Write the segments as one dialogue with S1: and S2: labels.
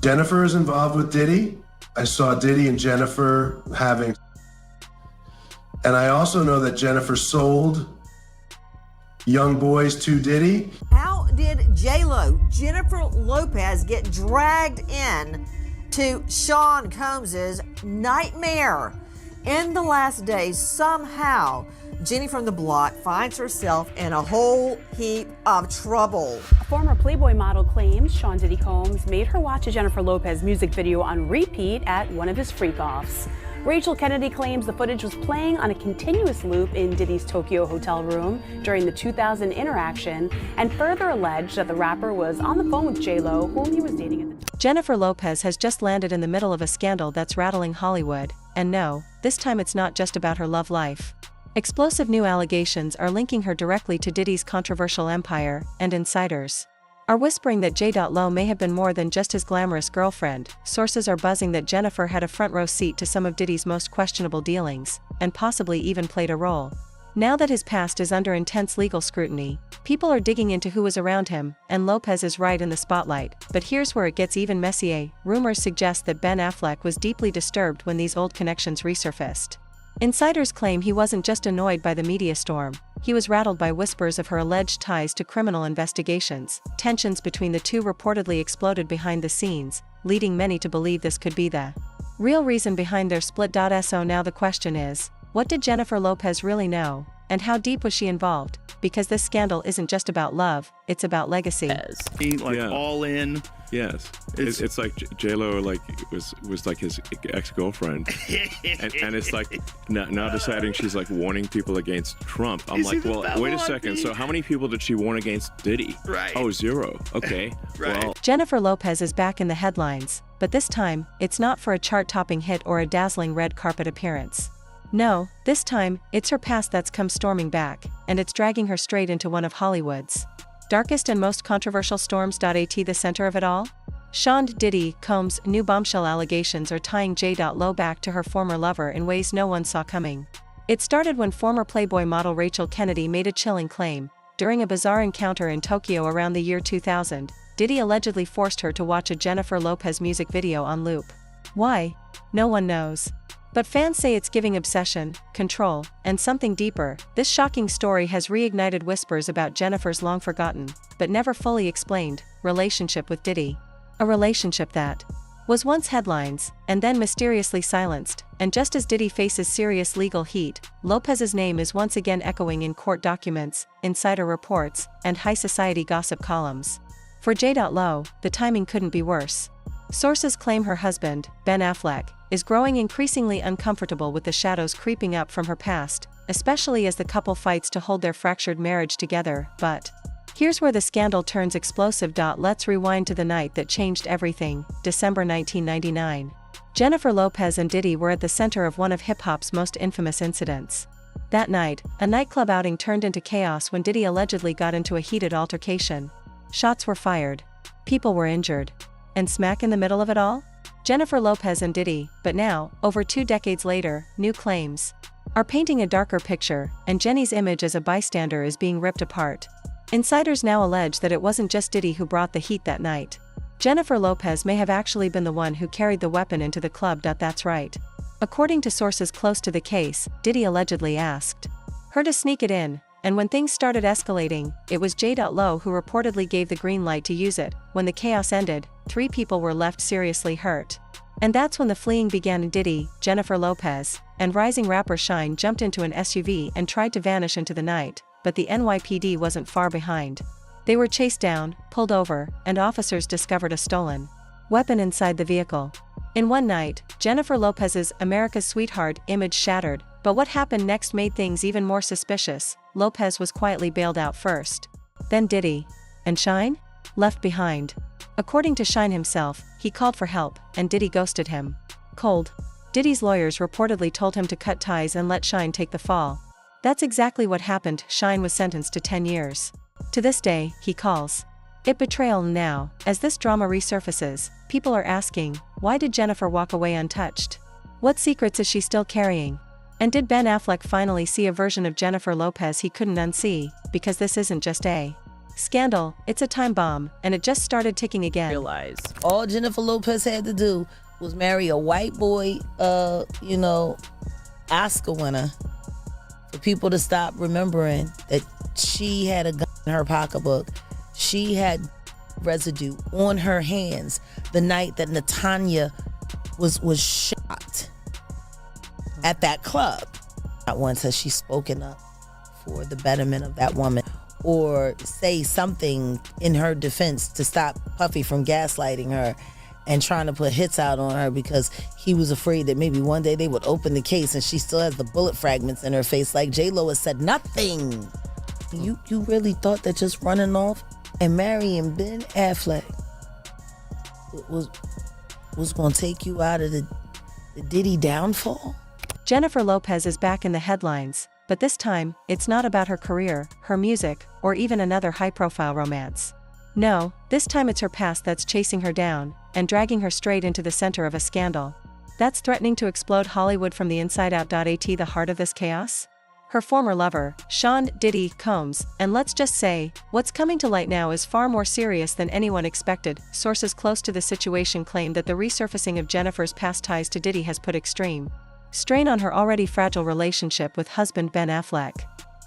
S1: Jennifer is involved with Diddy. I saw Diddy and Jennifer having, and I also know that Jennifer sold young boys to Diddy.
S2: How did JLo, Jennifer Lopez, get dragged in to Sean Combs's nightmare? In the last days, somehow, Jenny from the block finds herself in a whole heap of trouble.
S3: Former Playboy model claims Sean Diddy Combs made her watch a Jennifer Lopez music video on repeat at one of his freak-offs. Rachel Kennedy claims the footage was playing on a continuous loop in Diddy's Tokyo hotel room during the 2000 interaction, and further alleged that the rapper was on the phone with JLo, whom he was dating at the time.
S4: Jennifer Lopez has just landed in the middle of a scandal that's rattling Hollywood, and no, this time it's not just about her love life. Explosive new allegations are linking her directly to Diddy's controversial empire, and insiders are whispering that JLo may have been more than just his glamorous girlfriend. Sources are buzzing that Jennifer had a front-row seat to some of Diddy's most questionable dealings, and possibly even played a role. Now that his past is under intense legal scrutiny, people are digging into who was around him, and Lopez is right in the spotlight. But here's where it gets even messier. Rumors suggest that Ben Affleck was deeply disturbed when these old connections resurfaced. Insiders claim he wasn't just annoyed by the media storm, he was rattled by whispers of her alleged ties to criminal investigations. Tensions between the two reportedly exploded behind the scenes, leading many to believe this could be the real reason behind their split. So now the question is, what did Jennifer Lopez really know, and how deep was she involved? Because this scandal isn't just about love, it's about legacy.
S5: All in.
S6: Yes, it's like JLo was like his ex-girlfriend, and it's like now deciding she's like warning people against Trump. I'm like, well, wait a second. So how many people did she warn against Diddy?
S5: Right.
S6: Oh, 0. Okay.
S5: Right.
S6: Well,
S4: Jennifer Lopez is back in the headlines, but this time, it's not for a chart-topping hit or a dazzling red carpet appearance. No, this time, it's her past that's come storming back, and it's dragging her straight into one of Hollywood's darkest and most controversial storms. At the center of it all? Sean Diddy Combs' new bombshell allegations are tying JLo back to her former lover in ways no one saw coming. It started when former Playboy model Rachel Kennedy made a chilling claim. During a bizarre encounter in Tokyo around the year 2000, Diddy allegedly forced her to watch a Jennifer Lopez music video on loop. Why? No one knows. But fans say it's giving obsession, control, and something deeper. This shocking story has reignited whispers about Jennifer's long-forgotten, but never fully explained, relationship with Diddy. A relationship that was once headlines, and then mysteriously silenced. And just as Diddy faces serious legal heat, Lopez's name is once again echoing in court documents, insider reports, and high society gossip columns. For JLo, the timing couldn't be worse. Sources claim her husband, Ben Affleck, is growing increasingly uncomfortable with the shadows creeping up from her past, especially as the couple fights to hold their fractured marriage together. But here's where the scandal turns explosive. Let's rewind to the night that changed everything, December 1999. Jennifer Lopez and Diddy were at the center of one of hip-hop's most infamous incidents. That night, a nightclub outing turned into chaos when Diddy allegedly got into a heated altercation. Shots were fired. People were injured. And smack in the middle of it all? Jennifer Lopez and Diddy. But now, over 2 decades later, new claims are painting a darker picture, and Jenny's image as a bystander is being ripped apart. Insiders now allege that it wasn't just Diddy who brought the heat that night. Jennifer Lopez may have actually been the one who carried the weapon into the club. That's right. According to sources close to the case, Diddy allegedly asked her to sneak it in, and when things started escalating, it was JLo who reportedly gave the green light to use it. When the chaos ended, 3 people were left seriously hurt. And that's when the fleeing began. Diddy, Jennifer Lopez, and rising rapper Shyne jumped into an SUV and tried to vanish into the night, but the NYPD wasn't far behind. They were chased down, pulled over, and officers discovered a stolen weapon inside the vehicle. In one night, Jennifer Lopez's America's Sweetheart image shattered, but what happened next made things even more suspicious. Lopez was quietly bailed out first. Then Diddy. And Shyne? Left behind. According to Shyne himself, he called for help, and Diddy ghosted him. Cold. Diddy's lawyers reportedly told him to cut ties and let Shyne take the fall. That's exactly what happened. Shyne was sentenced to 10 years. To this day, he calls it betrayal. Now, as this drama resurfaces, people are asking, why did Jennifer walk away untouched? What secrets is she still carrying? And did Ben Affleck finally see a version of Jennifer Lopez he couldn't unsee? Because this isn't just a Scandal, it's a time bomb, and it just started ticking again.
S7: Realize all Jennifer Lopez had to do was marry a white boy, Oscar winner, for people to stop remembering that she had a gun in her pocketbook. She had residue on her hands the night that Natanya was shot at that club. Not once has she spoken up for the betterment of that woman or say something in her defense to stop Puffy from gaslighting her and trying to put hits out on her because he was afraid that maybe one day they would open the case and she still has the bullet fragments in her face. Like JLo has said nothing. You really thought that just running off and marrying Ben Affleck was going to take you out of the Diddy downfall?
S4: Jennifer Lopez is back in the headlines, but this time, it's not about her career, her music, or even another high-profile romance. No, this time it's her past that's chasing her down and dragging her straight into the center of a scandal that's threatening to explode Hollywood from the inside out. At the heart of this chaos? Her former lover, Cent Diddy Combs, and let's just say, what's coming to light now is far more serious than anyone expected. Sources close to the situation claim that the resurfacing of Jennifer's past ties to Diddy has put extreme strain on her already fragile relationship with husband Ben Affleck.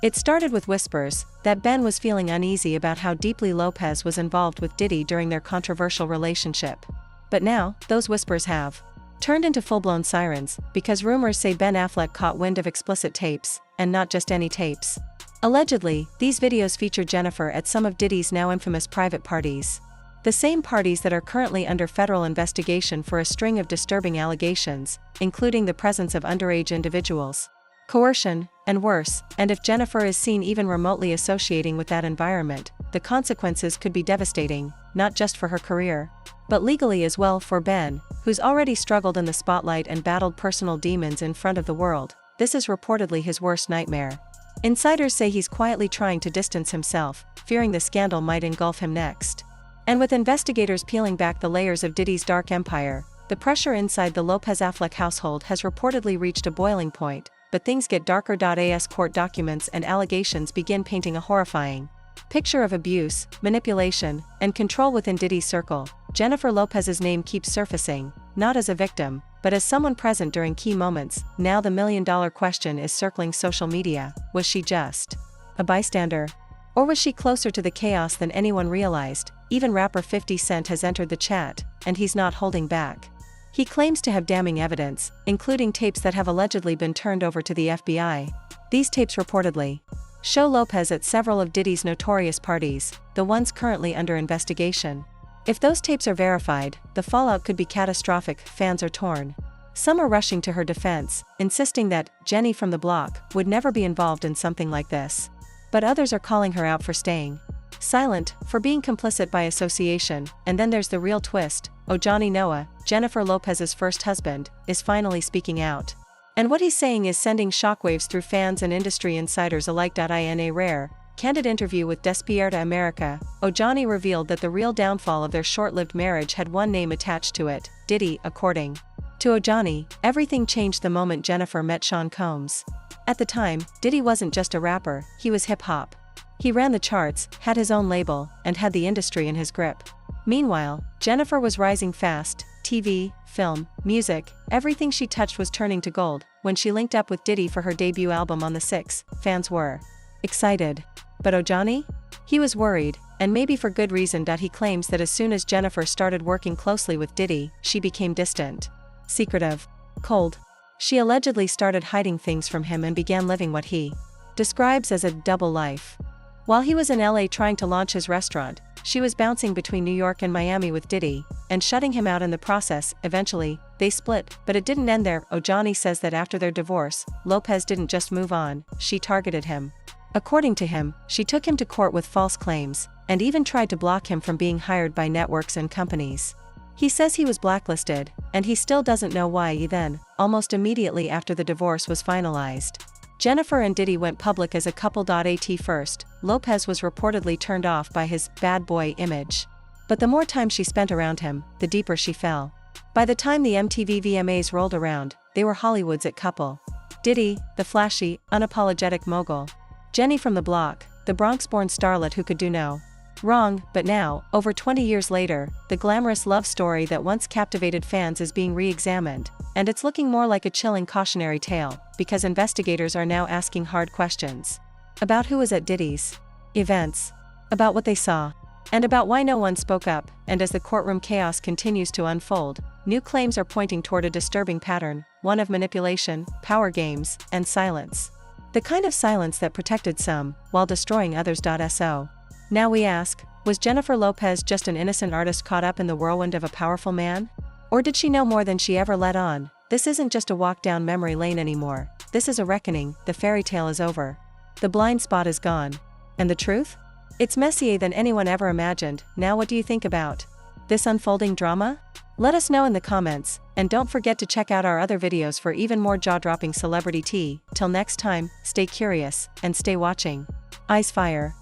S4: It started with whispers that Ben was feeling uneasy about how deeply Lopez was involved with Diddy during their controversial relationship. But now, those whispers have turned into full-blown sirens, because rumors say Ben Affleck caught wind of explicit tapes, and not just any tapes. Allegedly, these videos feature Jennifer at some of Diddy's now infamous private parties. The same parties that are currently under federal investigation for a string of disturbing allegations, including the presence of underage individuals, coercion, and worse. And if Jennifer is seen even remotely associating with that environment, the consequences could be devastating, not just for her career, but legally as well for Ben, who's already struggled in the spotlight and battled personal demons in front of the world. This is reportedly his worst nightmare. Insiders say he's quietly trying to distance himself, fearing the scandal might engulf him next. And with investigators peeling back the layers of Diddy's dark empire, the pressure inside the Lopez-Affleck household has reportedly reached a boiling point, but things get darker. As court documents and allegations begin painting a horrifying picture of abuse, manipulation, and control within Diddy's circle. Jennifer Lopez's name keeps surfacing, not as a victim, but as someone present during key moments. Now the million-dollar question is circling social media: was she just a bystander? Or was she closer to the chaos than anyone realized? Even rapper 50 Cent has entered the chat, and he's not holding back. He claims to have damning evidence, including tapes that have allegedly been turned over to the FBI. These tapes reportedly show Lopez at several of Diddy's notorious parties, the ones currently under investigation. If those tapes are verified, the fallout could be catastrophic. Fans are torn. Some are rushing to her defense, insisting that Jenny from the block would never be involved in something like this. But others are calling her out for staying silent, for being complicit by association. And then there's the real twist. Ojani Noah, Jennifer Lopez's first husband, is finally speaking out. And what he's saying is sending shockwaves through fans and industry insiders alike. In a rare, candid interview with Despierta America, Ojani revealed that the real downfall of their short-lived marriage had one name attached to it: Diddy. According to Ojani, everything changed the moment Jennifer met Sean Combs. At the time, Diddy wasn't just a rapper, he was hip-hop. He ran the charts, had his own label, and had the industry in his grip. Meanwhile, Jennifer was rising fast. TV, film, music, everything she touched was turning to gold. When she linked up with Diddy for her debut album on the 6th, fans were excited. But Ojani? He was worried, and maybe for good reason. He claims that as soon as Jennifer started working closely with Diddy, she became distant, secretive, cold. She allegedly started hiding things from him and began living what he describes as a double life. While he was in LA trying to launch his restaurant, she was bouncing between New York and Miami with Diddy, and shutting him out in the process. Eventually, they split, but it didn't end there. Ojani says that after their divorce, Lopez didn't just move on, she targeted him. According to him, she took him to court with false claims, and even tried to block him from being hired by networks and companies. He says he was blacklisted, and he still doesn't know why. Then, almost immediately after the divorce was finalized, Jennifer and Diddy went public as a couple. At first, Lopez was reportedly turned off by his bad boy image. But the more time she spent around him, the deeper she fell. By the time the MTV VMAs rolled around, they were Hollywood's it couple. Diddy, the flashy, unapologetic mogul. Jenny from the block, the Bronx-born starlet who could do no Wrong, but now, over 20 years later, the glamorous love story that once captivated fans is being re-examined, and it's looking more like a chilling cautionary tale, because investigators are now asking hard questions. About who was at Diddy's events, about what they saw, and about why no one spoke up. And as the courtroom chaos continues to unfold, new claims are pointing toward a disturbing pattern, one of manipulation, power games, and silence. The kind of silence that protected some, while destroying others. So, now we ask, was Jennifer Lopez just an innocent artist caught up in the whirlwind of a powerful man? Or did she know more than she ever let on? This isn't just a walk down memory lane anymore. This is a reckoning. The fairy tale is over. The blind spot is gone. And the truth? It's messier than anyone ever imagined. Now what do you think about this unfolding drama? Let us know in the comments, and don't forget to check out our other videos for even more jaw-dropping celebrity tea. Till next time, stay curious, and stay watching. Eyes fire.